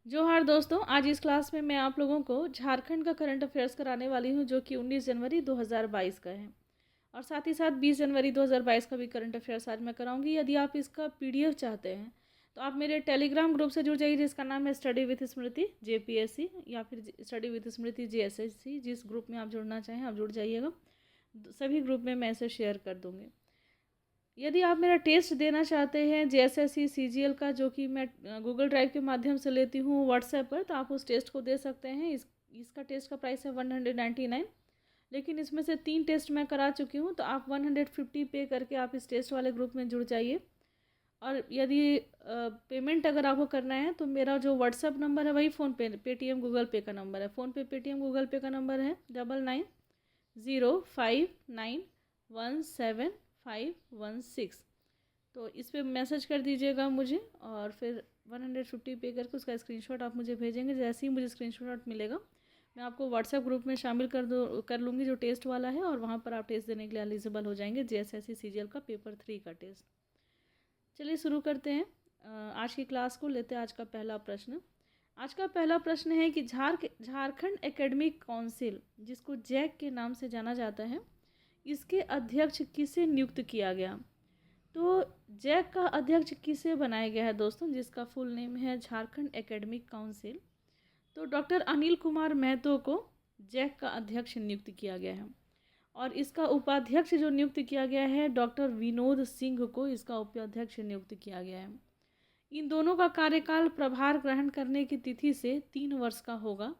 जोहार दोस्तों, आज इस क्लास में मैं आप लोगों को झारखंड का करंट अफेयर्स कराने वाली हूं, जो कि 19 जनवरी 2022 का है। और साथ ही साथ 20 जनवरी 2022 का भी करंट अफेयर्स आज मैं कराऊंगी। यदि आप इसका पीडीएफ चाहते हैं तो आप मेरे टेलीग्राम ग्रुप से जुड़ जाइए, जिसका नाम है स्टडी विथ स्मृति जेपीएससी या फिर स्टडी विथ स्मृति जेएसएससी। जिस ग्रुप में आप जुड़ना चाहें आप जुड़ जाइएगा। सभी ग्रुप में मैं इसे शेयर कर दूँगी। यदि आप मेरा टेस्ट देना चाहते हैं जेएसएससी सीजीएल का, जो कि मैं गूगल ड्राइव के माध्यम से लेती हूँ व्हाट्सएप पर, तो आप उस टेस्ट को दे सकते हैं। इसका टेस्ट का प्राइस है 199, लेकिन इसमें से 3 टेस्ट मैं करा चुकी हूँ, तो आप 150 पे करके आप इस टेस्ट वाले ग्रुप में जुड़ जाइए। और यदि पेमेंट अगर आपको करना है तो मेरा जो व्हाट्सएप नंबर है वही फ़ोनपे पेटीएम गूगल पे का नंबर है। फ़ोनपे पेटीएम गूगल पे का नंबर है 9905917516। तो इस पे मैसेज कर दीजिएगा मुझे, और फिर 150 पे करके उसका स्क्रीनशॉट आप मुझे भेजेंगे। जैसे ही मुझे स्क्रीनशॉट मिलेगा मैं आपको व्हाट्सएप ग्रुप में शामिल कर लूँगी, जो टेस्ट वाला है, और वहाँ पर आप टेस्ट देने के लिए एलिजिबल हो जाएंगे, जेएसएससी सीजीएल का पेपर 3 का टेस्ट। चलिए शुरू करते हैं आज की क्लास को। लेते हैं आज का पहला प्रश्न। आज का पहला प्रश्न है कि झारखंड एकेडमिक काउंसिल, जिसको जैक के नाम से जाना जाता है, इसके अध्यक्ष किसे नियुक्त किया गया? तो जैक का अध्यक्ष किसे बनाया गया है दोस्तों, जिसका फुल नेम है झारखंड एकेडमिक काउंसिल? तो डॉक्टर अनिल कुमार महतो को जैक का अध्यक्ष नियुक्त किया गया है। और इसका उपाध्यक्ष जो नियुक्त किया गया है, डॉक्टर विनोद सिंह को इसका उपाध्यक्ष नियुक्त किया गया है। इन दोनों का कार्यकाल प्रभार ग्रहण करने की तिथि से 3 वर्ष का होगा।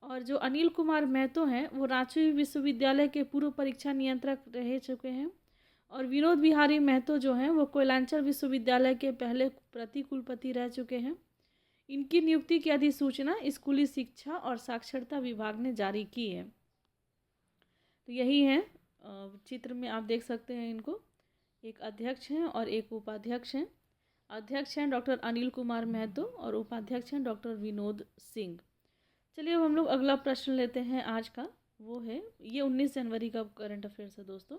और जो अनिल कुमार महतो हैं वो रांची विश्वविद्यालय के पूर्व परीक्षा नियंत्रक रह चुके हैं। और विनोद बिहारी महतो जो हैं वो कोयलांचल विश्वविद्यालय के पहले प्रति कुलपति रह चुके हैं। इनकी नियुक्ति की अधिसूचना स्कूली शिक्षा और साक्षरता विभाग ने जारी की है। तो यही है, चित्र में आप देख सकते हैं इनको। एक अध्यक्ष हैं और एक उपाध्यक्ष हैं। अध्यक्ष हैं डॉक्टर अनिल कुमार महतो और उपाध्यक्ष हैं डॉक्टर विनोद सिंह। चलिए अब हम लोग अगला प्रश्न लेते हैं आज का। वो है, ये 19 जनवरी का करंट अफेयर्स है दोस्तों।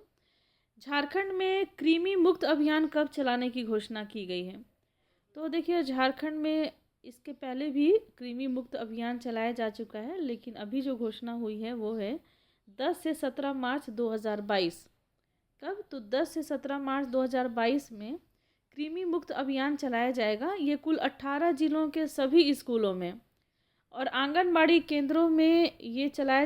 झारखंड में कृमि मुक्त अभियान कब चलाने की घोषणा की गई है? तो देखिए, झारखंड में इसके पहले भी कृमि मुक्त अभियान चलाया जा चुका है, लेकिन अभी जो घोषणा हुई है वो है 10 से 17 मार्च 2022। कब? तो 10 से 17 मार्च 2022 में कृमि मुक्त अभियान चलाया जाएगा। ये कुल 18 जिलों के सभी स्कूलों में और आंगनबाड़ी केंद्रों में ये चलाया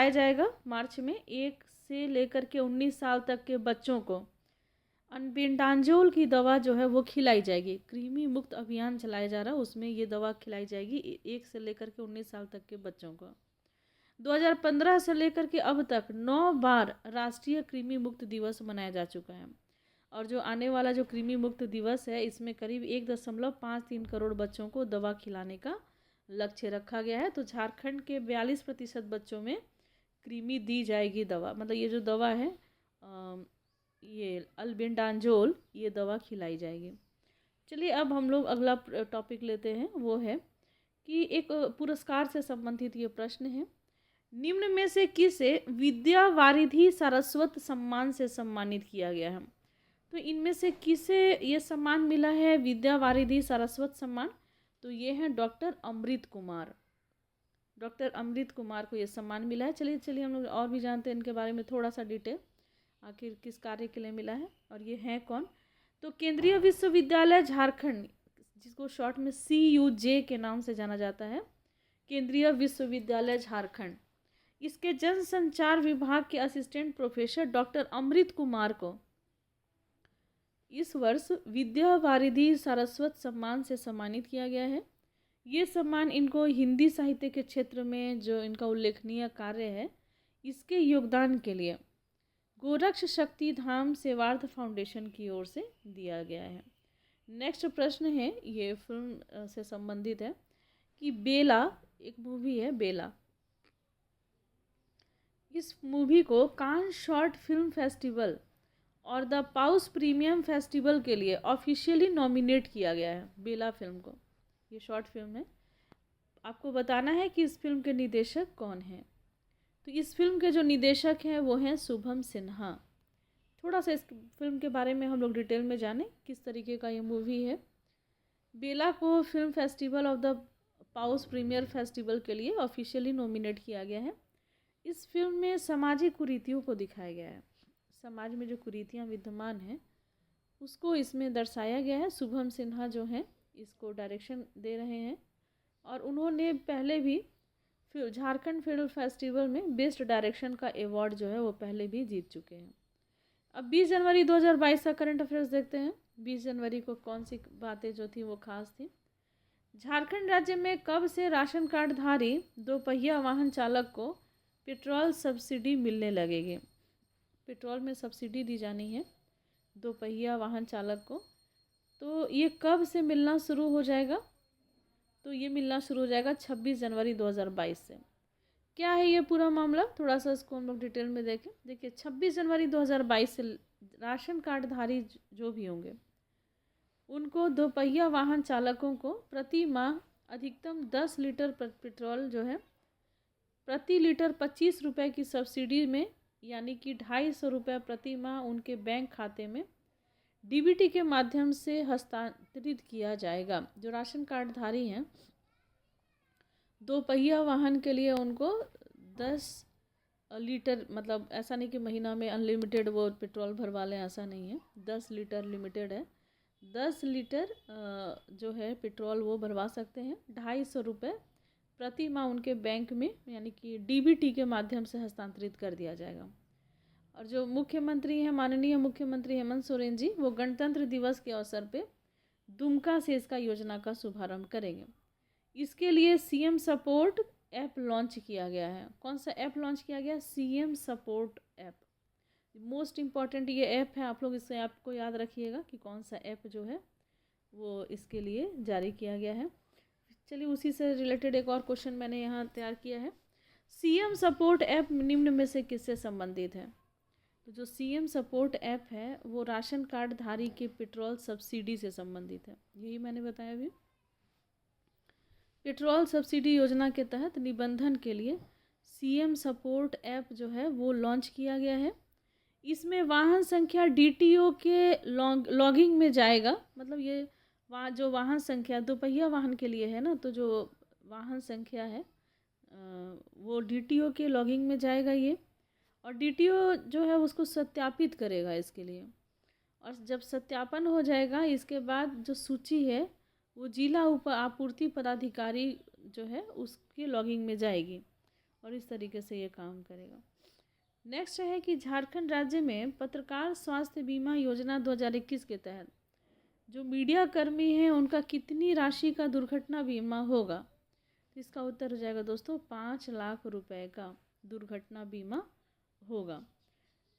जाएगा। मार्च में 1 से लेकर के 19 साल तक के बच्चों को अल्बेंडाजोल की दवा जो है वो खिलाई जाएगी। कृमि मुक्त अभियान चलाया जा रहा है, उसमें ये दवा खिलाई जाएगी 1 से लेकर के 19 साल तक के बच्चों को। 2015 से लेकर के अब तक 9 बार राष्ट्रीय कृमि मुक्त दिवस मनाया जा चुका है। और जो आने वाला जो कृमि मुक्त दिवस है, इसमें करीब 1.53 करोड़ बच्चों को दवा खिलाने का लक्ष्य रखा गया है। तो झारखंड के 42% बच्चों में कृमि दी जाएगी दवा, मतलब ये जो दवा है ये अल्बेंडाजोल, ये दवा खिलाई जाएगी। चलिए अब हम लोग अगला टॉपिक लेते हैं। वो है कि एक पुरस्कार से संबंधित ये प्रश्न है। निम्न में से किसे विद्या वारिधि सारस्वत सम्मान से सम्मानित किया गया है? तो इनमें से किसे ये सम्मान मिला है, विद्या वारिधि सारस्वत सम्मान? तो ये हैं डॉक्टर अमृत कुमार। डॉक्टर अमृत कुमार को ये सम्मान मिला है। चलिए हम लोग और भी जानते हैं इनके बारे में थोड़ा सा डिटेल, आखिर किस कार्य के लिए मिला है और ये हैं कौन। तो केंद्रीय विश्वविद्यालय झारखंड, जिसको शॉर्ट में CUJ के नाम से जाना जाता है, केंद्रीय विश्वविद्यालय झारखंड, इसके जनसंचार विभाग के assistant professor doctor Amrit Kumar को इस वर्ष विद्या वारिधि सारस्वत सम्मान से सम्मानित किया गया है। ये सम्मान इनको हिंदी साहित्य के क्षेत्र में जो इनका उल्लेखनीय कार्य है, इसके योगदान के लिए गोरक्ष शक्ति धाम सेवार्थ फाउंडेशन की ओर से दिया गया है। नेक्स्ट प्रश्न है, ये फिल्म से संबंधित है कि बेला, एक मूवी है बेला, इस मूवी को कान शॉर्ट फिल्म फेस्टिवल और द पाउस प्रीमियम फेस्टिवल के लिए ऑफिशियली नॉमिनेट किया गया है। बेला फिल्म को, ये शॉर्ट फिल्म है। आपको बताना है कि इस फिल्म के निर्देशक कौन हैं। तो इस फिल्म के जो निर्देशक हैं वो हैं शुभम सिन्हा। थोड़ा सा इस फिल्म के बारे में हम लोग डिटेल में जानें, किस तरीके का ये मूवी है। बेला को फिल्म फेस्टिवल ऑफ द पाउस प्रीमियर फेस्टिवल के लिए ऑफिशियली नॉमिनेट किया गया है। इस फिल्म में सामाजिक कुरीतियों को दिखाया गया है। समाज में जो कुरीतियाँ विद्यमान हैं उसको इसमें दर्शाया गया है। शुभम सिन्हा जो हैं इसको डायरेक्शन दे रहे हैं और उन्होंने पहले भी झारखंड फिल्म फेस्टिवल में बेस्ट डायरेक्शन का अवार्ड जो है वो पहले भी जीत चुके हैं। अब 20 जनवरी 2022 का करंट अफेयर्स देखते हैं। 20 जनवरी को कौन सी बातें जो थी वो खास थी। झारखंड राज्य में कब से राशन कार्डधारी दोपहिया वाहन चालक को पेट्रोल सब्सिडी मिलने लगेगी। पेट्रोल में सब्सिडी दी जानी है दोपहिया वाहन चालक को, तो ये कब से मिलना शुरू हो जाएगा? तो ये मिलना शुरू हो जाएगा 26 जनवरी 2022 से। क्या है ये पूरा मामला, थोड़ा सा इसको हम लोग डिटेल में देखें। देखिए 26 जनवरी 2022 से राशन कार्डधारी जो भी होंगे उनको दोपहिया वाहन चालकों को प्रति माह अधिकतम 10 लीटर पेट्रोल जो है प्रति लीटर 25 रुपये की सब्सिडी में, यानी कि 250 रुपये प्रति माह उनके बैंक खाते में डीबीटी के माध्यम से हस्तांतरित किया जाएगा। जो राशन कार्डधारी हैं दोपहिया वाहन के लिए उनको 10 लीटर, मतलब ऐसा नहीं कि महीना में अनलिमिटेड वो पेट्रोल भरवा लें, ऐसा नहीं है। 10 लीटर लिमिटेड है। 10 लीटर जो है पेट्रोल वो भरवा सकते हैं। 250 रुपये प्रति माह उनके बैंक में, यानी कि डीबीटी के माध्यम से हस्तांतरित कर दिया जाएगा। और जो मुख्यमंत्री हैं माननीय मुख्यमंत्री हेमंत सोरेन जी, वो गणतंत्र दिवस के अवसर पे दुमका से इसका योजना का शुभारंभ करेंगे। इसके लिए सीएम सपोर्ट ऐप लॉन्च किया गया है। कौन सा ऐप लॉन्च किया गया? CM support app. Most important ये ऐप है, आप लोग इस ऐप को याद रखिएगा कि कौन सा ऐप जो है वो इसके लिए जारी किया गया है। चलिए उसी से रिलेटेड एक और क्वेश्चन मैंने यहाँ तैयार किया है। सीएम सपोर्ट ऐप निम्न में से किससे संबंधित है? तो जो सीएम सपोर्ट ऐप है वो राशन कार्ड धारी के पेट्रोल सब्सिडी से संबंधित है। यही मैंने बताया अभी। पेट्रोल सब्सिडी योजना के तहत निबंधन के लिए सीएम सपोर्ट ऐप जो है वो लॉन्च किया गया है। इसमें वाहन संख्या डीटीओ के लॉगिंग में जाएगा। मतलब ये जो वाहन संख्या दोपहिया वाहन के लिए है ना, तो जो वाहन संख्या है वो डीटीओ के लॉगिंग में जाएगा ये, और डीटीओ जो है उसको सत्यापित करेगा इसके लिए। और जब सत्यापन हो जाएगा इसके बाद जो सूची है वो जिला उप आपूर्ति पदाधिकारी जो है उसके लॉगिंग में जाएगी और इस तरीके से ये काम करेगा। नेक्स्ट है कि झारखंड राज्य में पत्रकार स्वास्थ्य बीमा योजना 2021 के तहत जो मीडिया कर्मी हैं उनका कितनी राशि का दुर्घटना बीमा होगा? तो इसका उत्तर हो जाएगा दोस्तों 5 लाख रुपए का दुर्घटना बीमा होगा।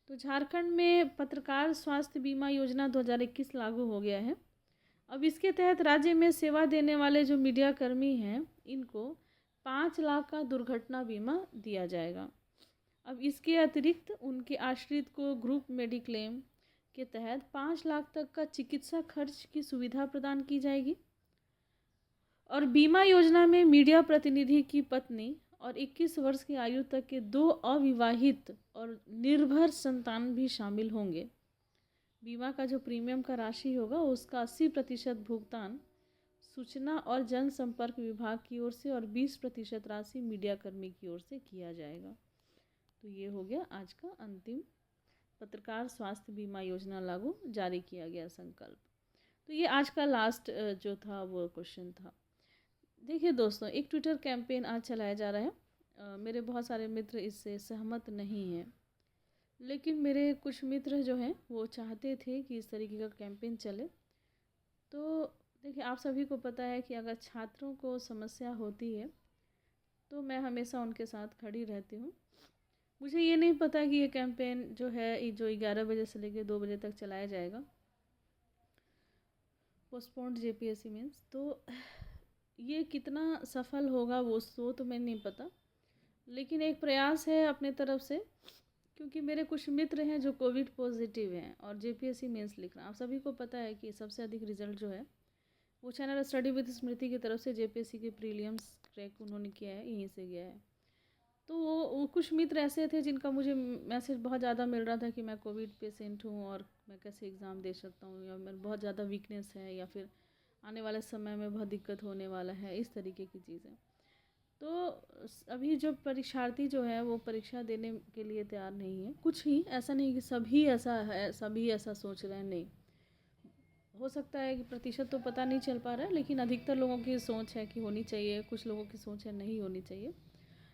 तो झारखंड में पत्रकार स्वास्थ्य बीमा योजना 2021 लागू हो गया है। अब इसके तहत राज्य में सेवा देने वाले जो मीडिया कर्मी हैं इनको 5 लाख का दुर्घटना बीमा दिया जाएगा। अब इसके अतिरिक्त उनके आश्रित को ग्रुप मेडिक्लेम के तहत 5 लाख तक का चिकित्सा खर्च की सुविधा प्रदान की जाएगी। और बीमा योजना में मीडिया प्रतिनिधि की पत्नी और 21 वर्ष की आयु तक के 2 अविवाहित और निर्भर संतान भी शामिल होंगे। बीमा का जो प्रीमियम का राशि होगा उसका 80% भुगतान सूचना और जनसंपर्क विभाग की ओर से और 20% राशि मीडिया कर्मी की ओर से किया जाएगा। तो ये हो गया आज का अंतिम पत्रकार स्वास्थ्य बीमा योजना लागू जारी किया गया संकल्प। तो ये आज का लास्ट जो था वो क्वेश्चन था। देखिए दोस्तों, एक ट्विटर कैंपेन आज चलाया जा रहा है। मेरे बहुत सारे मित्र इससे सहमत नहीं हैं, लेकिन मेरे कुछ मित्र जो हैं वो चाहते थे कि इस तरीके का कैंपेन चले। तो देखिए, आप सभी को पता है कि अगर छात्रों को समस्या होती है तो मैं हमेशा उनके साथ खड़ी रहती हूँ। मुझे ये नहीं पता कि ये कैंपेन जो है जो 11 बजे से लेकर 2 बजे तक चलाया जाएगा, पोस्टपोन्ड जेपीएससी मीन्स, तो ये कितना सफल होगा वो तो मैं नहीं पता, लेकिन एक प्रयास है अपने तरफ से, क्योंकि मेरे कुछ मित्र हैं जो कोविड पॉजिटिव हैं और जेपीएससी मेंस लिख रहे हैं। आप सभी को पता है कि सबसे अधिक रिजल्ट जो है वो चैनल स्टडी विद स्मृति की तरफ से जेपीएससी के प्रीलिम्स क्रैक उन्होंने किया है, यहीं से गया है। तो वो कुछ मित्र ऐसे थे जिनका मुझे मैसेज बहुत ज़्यादा मिल रहा था कि मैं कोविड पेशेंट हूँ और मैं कैसे एग्ज़ाम दे सकता हूँ, या मेरे बहुत ज़्यादा वीकनेस है, या फिर आने वाले समय में बहुत दिक्कत होने वाला है, इस तरीके की चीज़ें। तो अभी जो परीक्षार्थी जो है वो परीक्षा देने के लिए तैयार नहीं है, कुछ ही, ऐसा नहीं कि सभी ऐसा है, सभी ऐसा सोच रहे हैं, नहीं। हो सकता है कि प्रतिशत तो पता नहीं चल पा रहा है, लेकिन अधिकतर लोगों की सोच है कि होनी चाहिए, कुछ लोगों की सोच है नहीं होनी चाहिए।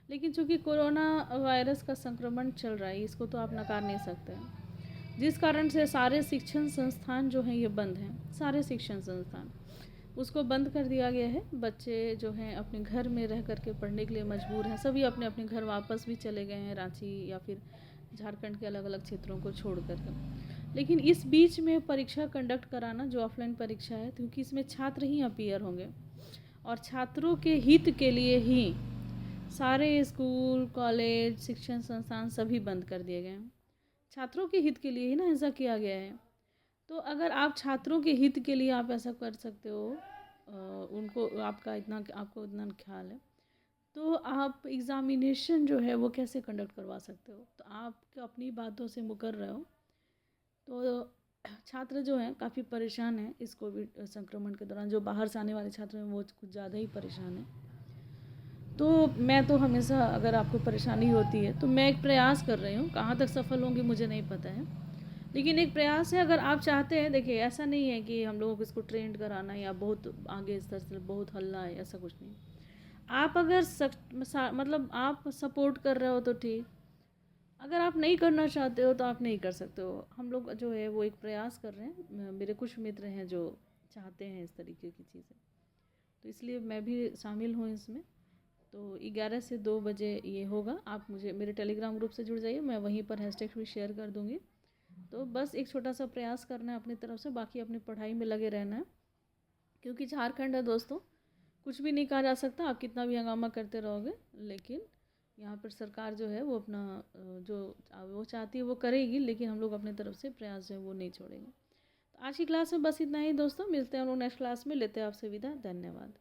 लेकिन चूंकि कोरोना वायरस का संक्रमण चल रहा है, इसको तो आप नकार नहीं सकते हैं, जिस कारण से सारे शिक्षण संस्थान जो हैं ये बंद हैं, सारे शिक्षण संस्थान उसको बंद कर दिया गया है। बच्चे जो हैं अपने घर में रह कर के पढ़ने के लिए मजबूर हैं, सभी अपने अपने घर वापस भी चले गए हैं, रांची या फिर झारखंड के अलग अलग क्षेत्रों को छोड़ कर के। लेकिन इस बीच में परीक्षा कंडक्ट कराना, जो ऑफलाइन परीक्षा है, क्योंकि इसमें छात्र ही अपीयर होंगे और छात्रों के हित के लिए ही सारे स्कूल, कॉलेज, शिक्षण संस्थान सभी बंद कर दिए गए हैं। छात्रों के हित के लिए ही ना ऐसा किया गया है। तो अगर आप छात्रों के हित के लिए आप ऐसा कर सकते हो, उनको आपको इतना ख्याल है, तो आप एग्ज़ामिनेशन जो है वो कैसे कंडक्ट करवा सकते हो? तो आप अपनी बातों से मुकर रहे हो। तो छात्र जो हैं काफ़ी परेशान हैं इस कोविड संक्रमण के दौरान। जो बाहर से आने वाले छात्र हैं वो कुछ ज़्यादा ही परेशान हैं। तो मैं तो हमेशा, अगर आपको परेशानी होती है तो मैं एक प्रयास कर रही हूँ, कहाँ तक सफल होंगी मुझे नहीं पता है, लेकिन एक प्रयास है। अगर आप चाहते हैं, देखिए ऐसा नहीं है कि हम लोगों को इसको ट्रेंड कराना या बहुत आगे स्तर से बहुत हल्ला है, ऐसा कुछ नहीं। आप अगर मतलब आप सपोर्ट कर रहे हो तो ठीक, अगर आप नहीं करना चाहते हो तो आप नहीं कर सकते हो। हम लोग जो है वो एक प्रयास कर रहे हैं, मेरे कुछ मित्र हैं जो चाहते हैं इस तरीके की चीज़ें, तो इसलिए मैं भी शामिल हूँ इसमें। तो 11 से 2 बजे ये होगा। आप मुझे मेरे टेलीग्राम ग्रुप से जुड़ जाइए, मैं वहीं पर हैशटैग भी शेयर कर दूँगी। तो बस एक छोटा सा प्रयास करना है अपनी तरफ से, बाकी अपनी पढ़ाई में लगे रहना है, क्योंकि झारखंड है दोस्तों, कुछ भी नहीं कहा जा सकता, आप कितना भी हंगामा करते रहोगे, लेकिन यहाँ पर सरकार जो है वो अपना जो वो चाहती है वो करेगी, लेकिन हम लोग अपने तरफ से प्रयास जो है वो नहीं छोड़ेंगे। तो आज की क्लास में बस इतना ही दोस्तों, मिलते हैं हम लोग नेक्स्ट क्लास में, लेते हैं आपसे विदा, धन्यवाद।